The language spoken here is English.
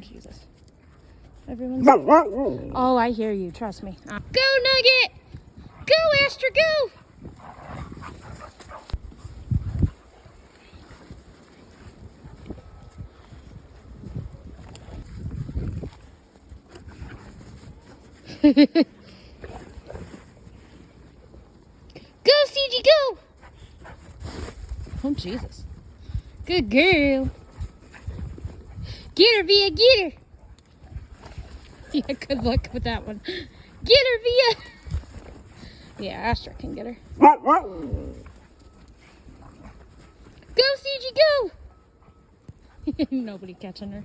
Jesus. Everyone's... Oh, I hear you. Trust me. Go, Nugget! Go, Astra, go! Go, CG, go! Oh, Jesus. Good girl. Get her, Via, get her. Yeah, good luck with that one. Get her, Via. Yeah, Astra can get her. Go, CG, go! Nobody catching her.